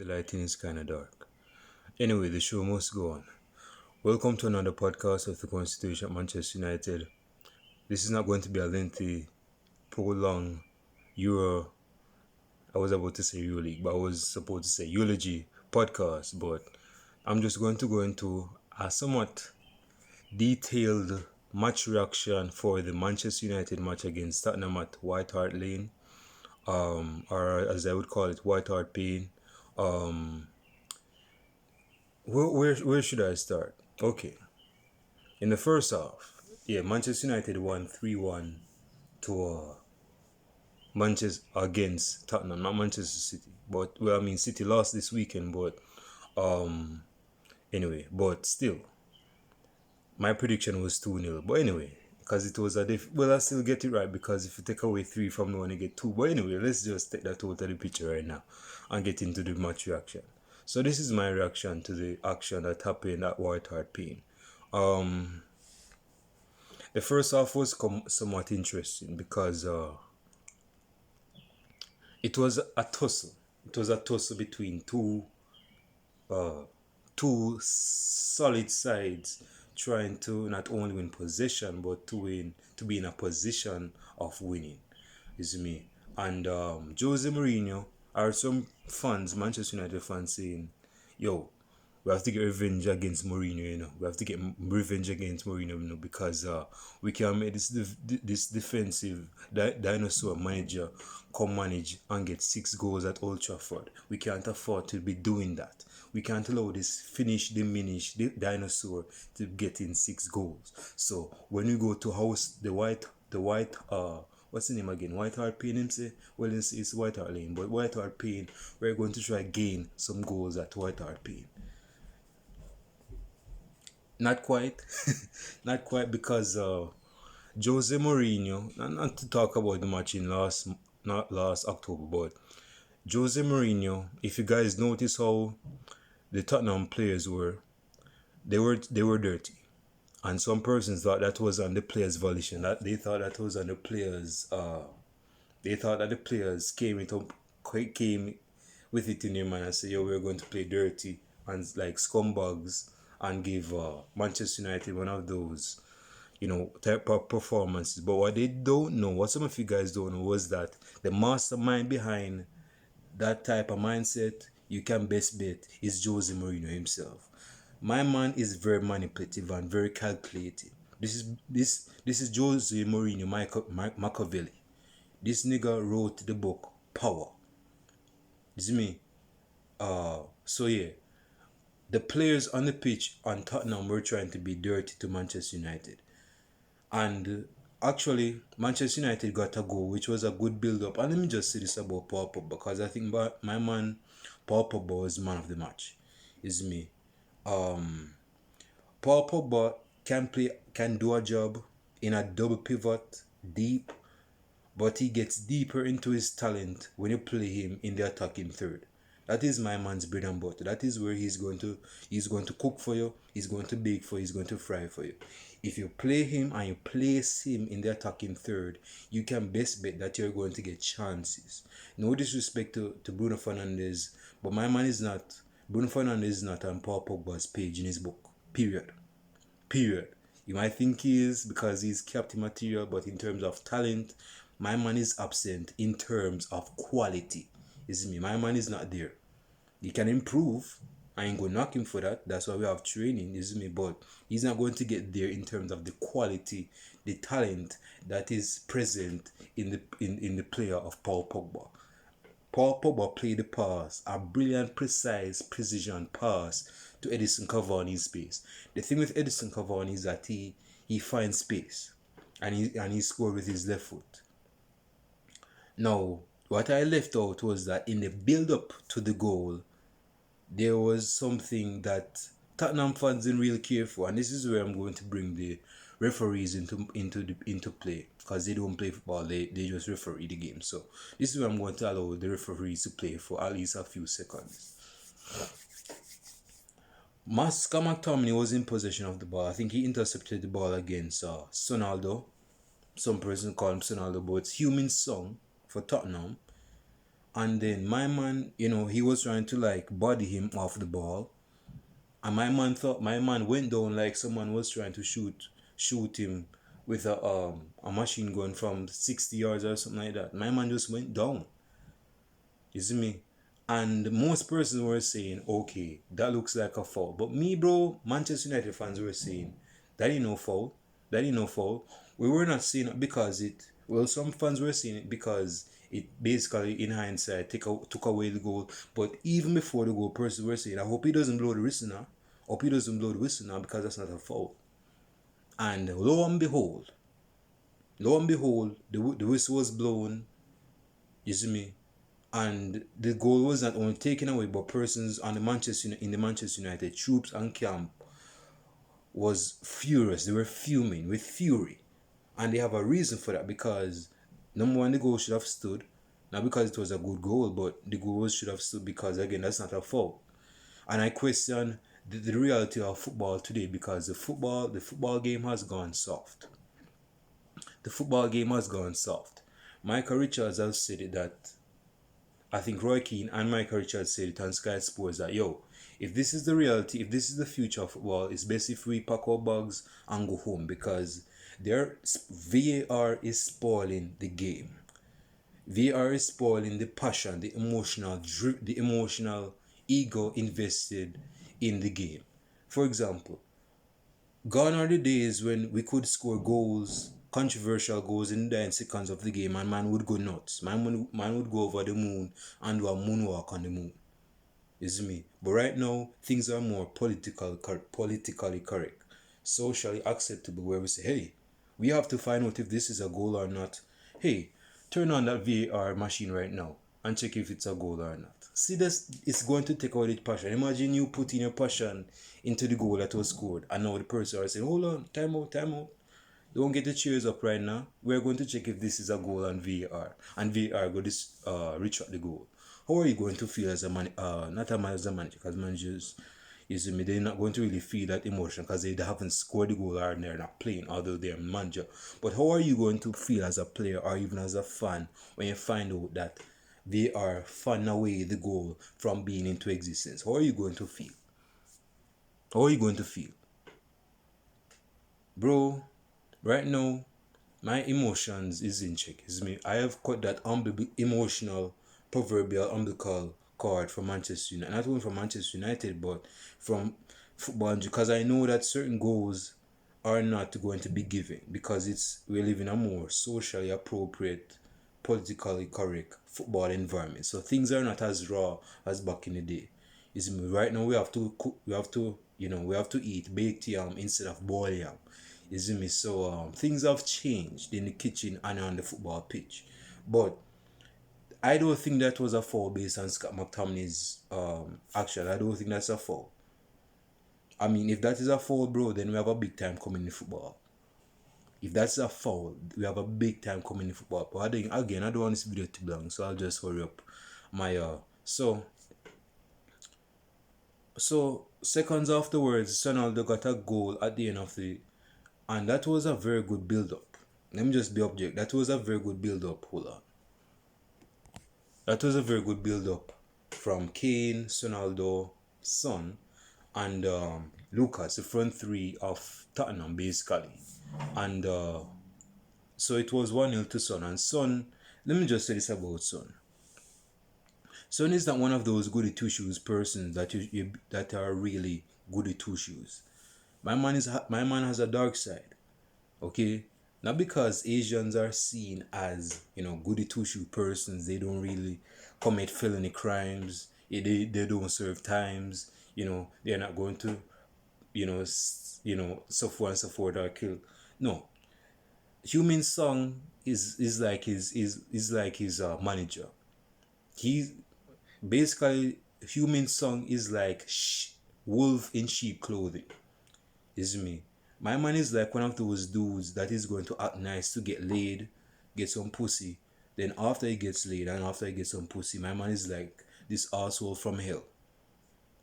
The lighting is kind of dark. Anyway, the show must go on. Welcome to another podcast of the Constitution at Manchester United. This is not going to be a lengthy, prolonged Euro. I was about to say Euro League, but I was supposed to say eulogy podcast. But I'm just going to go into a somewhat detailed match reaction for the Manchester United match against Tottenham at White Hart Lane, or as I would call it, White Hart Lane. Where should I start? Okay. In the first half, Manchester United won 3-1 to Manchester against Tottenham, not Manchester City. But City lost this weekend, but anyway, but still, my prediction was 2-0. But anyway, because it was I still get it right, because if you take away 3 from the one, you get 2. But anyway, let's just take that out of the picture right now and get into the match reaction. So this is my reaction to the action that happened at White Hart Lane. The first half was somewhat interesting because it was a tussle. It was a tussle between two solid sides trying to not only win possession but to be in a position of winning. You see me? And Jose Mourinho, are some fans, Manchester United fans, saying, yo, we have to get revenge against Mourinho, We have to get revenge against Mourinho, because we can make this defensive dinosaur manager come manage and get 6 goals at Old Trafford. We can't afford to be doing that. We can't allow this diminished dinosaur to get in 6 goals. So when we go to house the white what's the name again? White Hart Lane, him say? Well, it's White Hart Lane, but White Hart Lane, we're going to try gain some goals at White Hart Lane. Not quite. Not quite, because Jose Mourinho, not to talk about the match in last October, but Jose Mourinho, if you guys notice how the Tottenham players were dirty. And some persons thought that was on the players' volition. That they thought that was on the players. They thought that the players came with it in their mind and said, "Yo, we're going to play dirty and like scumbags and give Manchester United one of those, type of performances." But what they don't know, what some of you guys don't know, was that the mastermind behind that type of mindset, you can best bet, is Jose Mourinho himself. My man is very manipulative and very calculated. This is Jose Mourinho Machiavelli. This nigga wrote the book Power. You see me? So yeah, the players on the pitch on Tottenham were trying to be dirty to Manchester United, and actually Manchester United got a goal, which was a good build-up. And let me just say this about Paul Pogba, because I think my man Paul Pogba was man of the match. Is me. Paul Pogba can do a job in a double pivot deep, but he gets deeper into his talent when you play him in the attacking third. That is my man's bread and butter. That is where he's going to cook for you, he's going to bake for you, he's going to fry for you. If you play him and you place him in the attacking third, you can best bet that you're going to get chances. No disrespect to Bruno Fernandes, but my man is not. Bruno Fernandes is not on Paul Pogba's page in his book. Period. You might think he is because he's captain material, but in terms of talent, my man is absent in terms of quality. You see me? My man is not there. He can improve. I ain't going to knock him for that. That's why we have training. You see me? But he's not going to get there in terms of the quality, the talent that is present in the player of Paul Pogba. Paul Pogba played the pass, a brilliant, precise, precision pass to Edison Cavani in space. The thing with Edison Cavani is that he finds space, and he scored with his left foot. Now, what I left out was that in the build-up to the goal, there was something that Tottenham fans didn't really care for, and this is where I'm going to bring the referees into play, because they don't play football, they just referee the game. So this is where I'm going to allow the referees to play for at least a few seconds. Scott McTominay was in possession of the ball. I think he intercepted the ball against Sonaldo. Some person call him Sonaldo, but it's Heung-mingSon for Tottenham. And then my man, he was trying to like body him off the ball. And my man went down like someone was trying to shoot him with a machine gun from 60 yards or something like that. My man just went down. You see me? And most persons were saying, okay, that looks like a foul. But me, bro, Manchester United fans were saying, that ain't no foul. That ain't no foul. We were not saying it because some fans were saying it because it basically, in hindsight, took away the goal. But even before the goal, persons were saying, I hope he doesn't blow the whistle now. Hope he doesn't blow the whistle now because that's not a foul. And lo and behold, the whistle was blown. You see me? And the goal was not only taken away, but persons in the Manchester United troops and camp was furious. They were fuming with fury, and they have a reason for that because number one, the goal should have stood, not because it was a good goal, but the goal should have stood because again, that's not a foul. And I question the reality of football today because the football game has gone soft. The football game has gone soft. Michael Richards has said it that. I think Roy Keane and Michael Richards said it on Sky Sports that, if this is the reality, if this is the future of football, it's best if we pack our bags and go home because their VAR is spoiling the game. VAR is spoiling the passion, the emotional ego invested in the game. For example, gone are the days when we could score goals, controversial goals in the 9 seconds of the game and man would go nuts. Man would go over the moon and do a moonwalk on the moon. You see me? But right now, things are more politically correct, socially acceptable, where we say, hey, we have to find out if this is a goal or not. Hey, turn on that VAR machine right now and check if it's a goal or not. See, this it's going to take out its passion. Imagine you putting your passion into the goal that was scored, and now the person is saying, hold on, time out. Don't get the cheers up right now. We're going to check if this is a goal on VAR. And VAR go retract the goal. How are you going to feel as a man? Not as a manager, because managers, you see me, they're not going to really feel that emotion because they haven't scored the goal or they're not playing, although they're manager. But how are you going to feel as a player or even as a fan when you find out that they are fan away the goal from being into existence? How are you going to feel? How are you going to feel? Bro, right now, my emotions is in check. It's me. I have cut that emotional, proverbial umbilical cord from Manchester United. Not only from Manchester United, but from football. Because I know that certain goals are not going to be given. Because we live in a more socially appropriate, politically correct football environment. So things are not as raw as back in the day. It's me. Right now we have to cook. We have to eat baked yam instead of boiled yam. You see me? So things have changed in the kitchen and on the football pitch. But I don't think that was a foul based on Scott McTominay's action. I don't think that's a foul. I mean, if that is a foul, bro, then we have a big time coming in football. If that's a foul, we have a big time coming in football. But again, I don't want this video to be long, so I'll just hurry up. So seconds afterwards, Ronaldo got a goal at the end of and that was a very good build-up. Let me just be object. That was a very good build-up. Hold on. That was a very good build-up from Kane, Ronaldo, Son, and Lucas, the front three of Tottenham, basically. And so it was 1-0 to Son. And Son, let me just say this about Son. Son is not one of those goody two-shoes persons that are really goody two-shoes. My man has a dark side, okay? Not because Asians are seen as, goody two-shoe persons. They don't really commit felony crimes. They don't serve times. They're not going to, so forth and so forth or kill. No. Heung-mingSon is like his manager. He basically Heung-mingSon is like wolf in sheep clothing. Is me. My man is like one of those dudes that is going to act nice to get laid, get some pussy. Then after he gets laid and after he gets some pussy, my man is like this asshole from hell.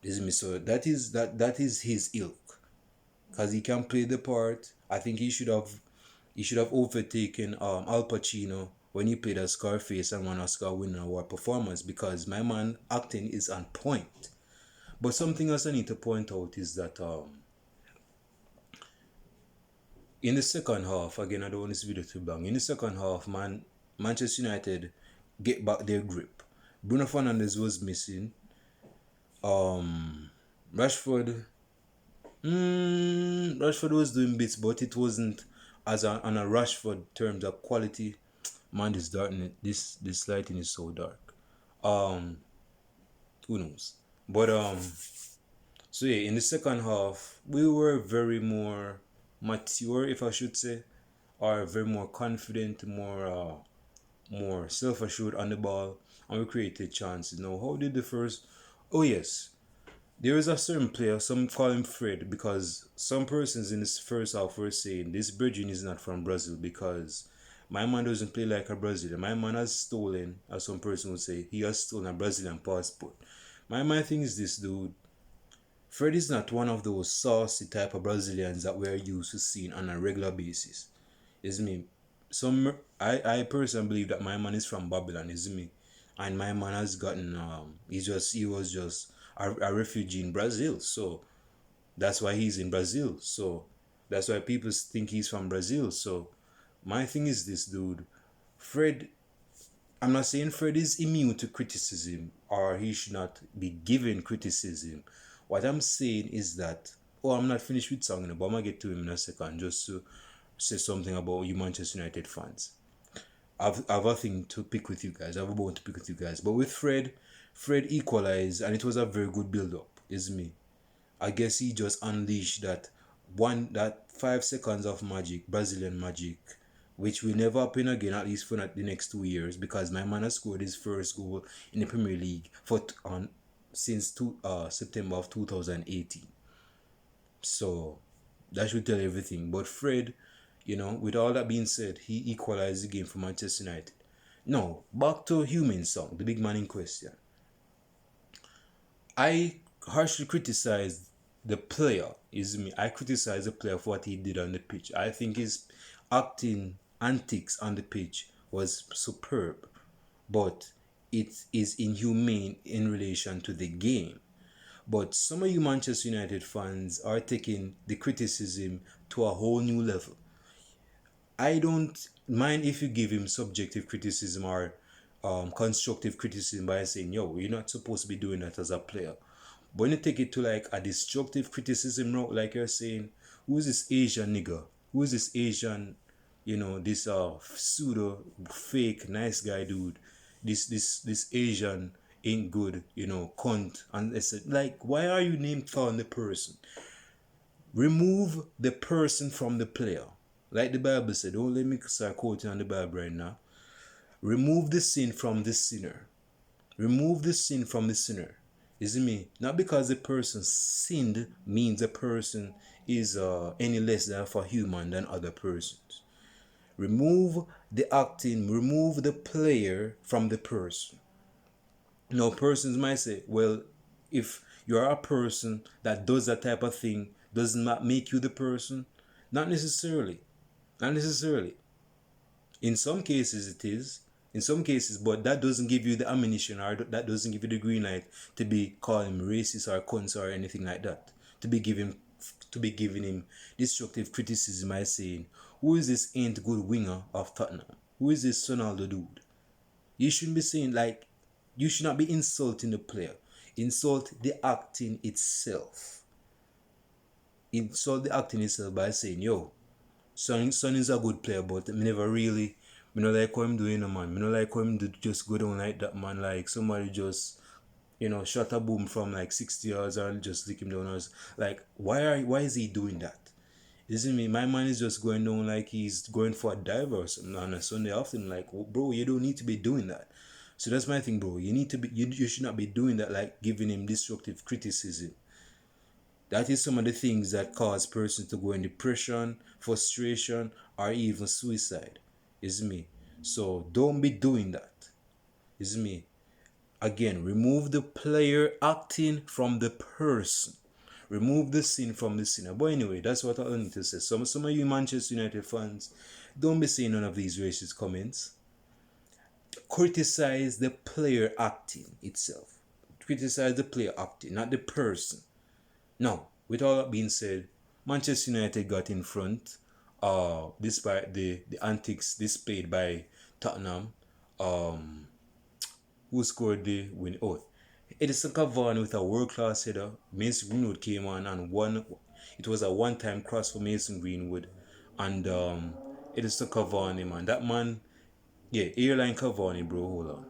Is me. So that is his ilk. Cause he can play the part. I think he should have overtaken Al Pacino when he played as Scarface and won Oscar winner award performance, because my man acting is on point. But something else I need to point out is that in the second half, again, I don't want this video too long. In the second half, Manchester United get back their grip. Bruno Fernandes was missing. Rashford was doing bits, but it wasn't as on a Rashford terms of quality. Man, this darkness, this lighting is so dark. Who knows? But so yeah, in the second half, we were very more mature, if I should say, or very more confident, more self-assured on the ball, and we created chances. Now, how did the first? Oh yes, there is a certain player, some call him Fred, because some persons in this first half were saying this Bridging is not from Brazil because my man doesn't play like a Brazilian. My man has stolen, as some person would say, he has stolen a Brazilian passport. My thing is this, dude. Fred is not one of those saucy type of Brazilians that we're used to seeing on a regular basis. Is me. I personally believe that my man is from Babylon, is me. And my man has gotten he was just a refugee in Brazil. So that's why he's in Brazil. So that's why people think he's from Brazil. So my thing is this, dude. Fred, I'm not saying Fred is immune to criticism or he should not be given criticism. What I'm saying is that, I'm not finished with song, but I'm going to get to him in a second just to say something about you Manchester United fans. I have a thing to pick with you guys. I have a bone to pick with you guys. But with Fred equalized and it was a very good build-up, is me. I guess he just unleashed that 5 seconds of magic, Brazilian magic, which will never happen again, at least for the next 2 years, because my man has scored his first goal in the Premier League since September of 2018. So that should tell everything. But Fred, with all that being said, he equalized the game for Manchester United. Now, back to Heung-mingSon, the big man in question. I harshly criticized the player, I criticized the player for what he did on the pitch. I think his acting antics on the pitch was superb, but it is inhumane in relation to the game. But some of you Manchester United fans are taking the criticism to a whole new level. I don't mind if you give him subjective criticism or constructive criticism by saying, yo, you're not supposed to be doing that as a player. But when you take it to like a destructive criticism route, like you're saying, who is this Asian nigga? Who is this Asian, this pseudo fake nice guy dude? This Asian ain't good, cunt. And it's like, why are you name calling the person? Remove the person from the player. Like the Bible said, don't let me start quoting on the Bible right now. Remove the sin from the sinner. Remove the sin from the sinner. Is it me? Not because the person sinned means the person is any less than for human than other persons. Remove the acting, remove the player from the person. Now, persons might say, well, if you are a person that does that type of thing, does not make you the person? Not necessarily. Not necessarily. In some cases it is. In some cases, but that doesn't give you the ammunition or that doesn't give you the green light to be calling him racist or cunts or anything like that. To be giving him destructive criticism by saying, who is this ain't good winger of Tottenham? Who is this Ronaldo dude? You shouldn't be saying you should not be insulting the player. Insult the acting itself. Insult the acting itself by saying, yo, Son is a good player, but me never really, me not like how him doing, man. Me not like how him do just go down like that, man. Like somebody just, shot a boom from like 60 yards and just lick him down. Like, why is he doing that? Isn't me? My man is just going down like he's going for a dive or something on a Sunday afternoon. Like, bro, you don't need to be doing that. So that's my thing, bro. You need to be, you should not be doing that, like giving him destructive criticism. That is some of the things that cause persons to go in depression, frustration, or even suicide. Is me. So don't be doing that. Is me. Again, remove the player acting from the person. Remove the sin from the sinner. But anyway, that's what I need to say. Some of you Manchester United fans, don't be saying none of these racist comments. criticize the player acting itself. Criticize the player acting, not the person. Now, with all that being said, Manchester United got in front, despite the antics displayed by Tottenham. Um, who scored the win? Oh, Edison Cavani with a world-class header. Mason Greenwood came on and won. It was a one-time cross for Mason Greenwood, and Edison Cavani, man, that man, yeah, airline Cavani, bro. Hold on,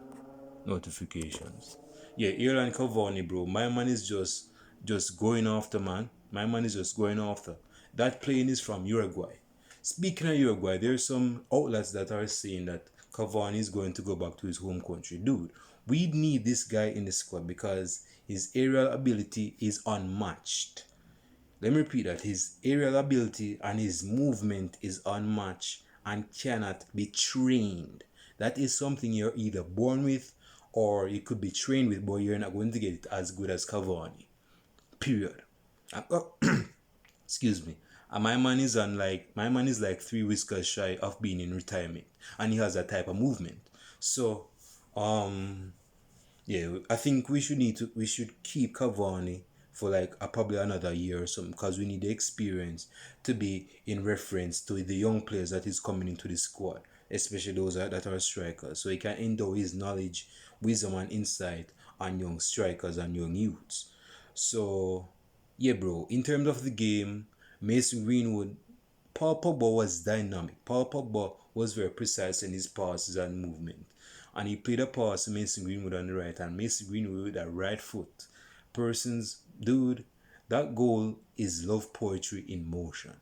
notifications. Yeah, airline Cavani, bro. My man is just going after, man. My man is just going after. That plane is from Uruguay. Speaking of Uruguay, there's some outlets that are saying that Cavani is going to go back to his home country. Dude, we need this guy in the squad because his aerial ability is unmatched. Let me repeat that. His aerial ability and his movement is unmatched and cannot be trained. That is something you're either born with or you could be trained with, but you're not going to get it as good as Cavani. Period. Excuse me. And my man is like 3 whiskers shy of being in retirement, and he has that type of movement. So, yeah, I think we should keep Cavani for like probably another year or something because we need the experience to be in reference to the young players that is coming into the squad, especially those that are strikers. So he can endow his knowledge, wisdom, and insight on young strikers and young youths. So yeah, bro. In terms of the game, Mason Greenwood, Paul Pogba was dynamic. Paul Pogba was very precise in his passes and movement. And he played a pass to Mason Greenwood on the right and Mason Greenwood with that right foot. Persons, dude, that goal is love poetry in motion.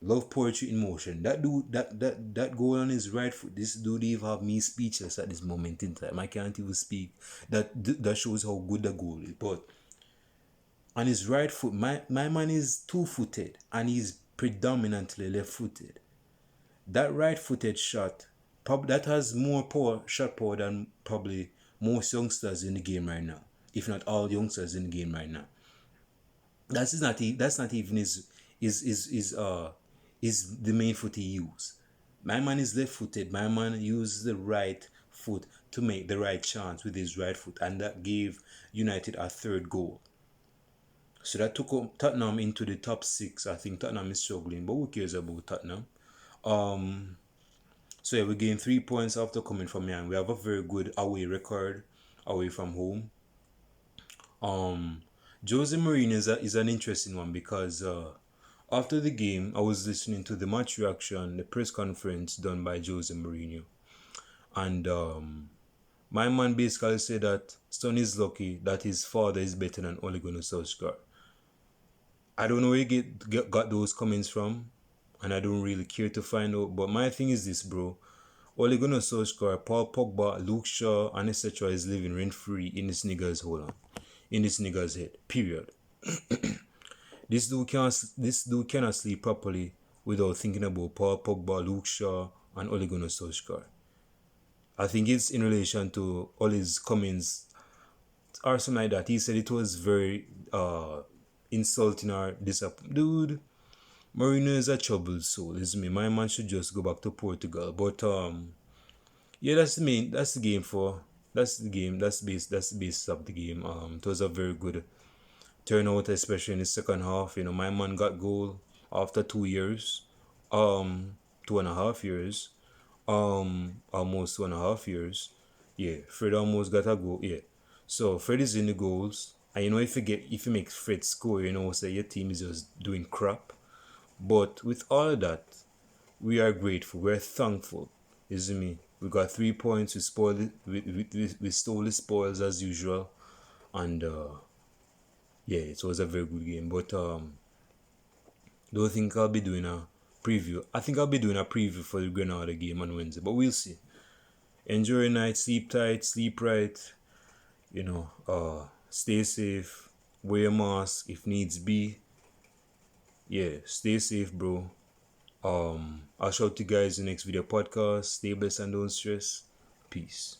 Love poetry in motion. That dude, that goal on his right foot. This dude even have me speechless at this moment in time. I can't even speak. That shows how good the goal is. But on his right foot, my man is two-footed and he's predominantly left-footed. That right-footed shot, that has more shot power than probably most youngsters in the game right now, if not all youngsters in the game right now. That's not even is the main foot he uses. My man is left-footed. My man uses the right foot to make the right chance with his right foot, and that gave United a third goal. So that took Tottenham into the top 6. I think Tottenham is struggling, but who cares about Tottenham? So yeah, we gained 3 points after coming from here, and we have a very good away record away from home. Jose Mourinho is an interesting one because after the game, I was listening to the match reaction, the press conference done by Jose Mourinho, and my man basically said that Son is lucky that his father is better than Ole Gunnar Solskjaer. I don't know where he got those comments from, and I don't really care to find out. But my thing is this, bro. Ole Gunnar Solskjaer, Paul Pogba, Luke Shaw, and etc. is living rent free in this nigga's in this nigga's head. Period. This dude cannot sleep properly without thinking about Paul Pogba, Luke Shaw, and Ole Gunnar Solskjaer. I think it's in relation to all his comments or something like that. He said it was very insulting or disappointing. Dude, Mourinho is a troubled soul, isn't me? My man should just go back to Portugal. But yeah, that's the game for that's the game. That's the basis of the game. It was a very good turnout, especially in the second half. You know, my man got goal after 2 years. 2.5 years. Almost 2.5 years. Yeah, Fred almost got a goal. Yeah. So Fred is in the goals. And you know, if you make Fred score, you know, say your team is just doing crap. But with all of that, we are grateful. We're thankful. Isn't me? We got 3 points. We spoiled it. We stole the spoils as usual. And yeah, it was a very good game. But don't think I'll be doing a preview. I think I'll be doing a preview for the Granada game on Wednesday. But we'll see. Enjoy your night. Sleep tight. Sleep right. You know, stay safe. Wear a mask if needs be. Yeah, stay safe, bro. I'll shout to you guys in the next video podcast. Stay blessed and don't stress. Peace.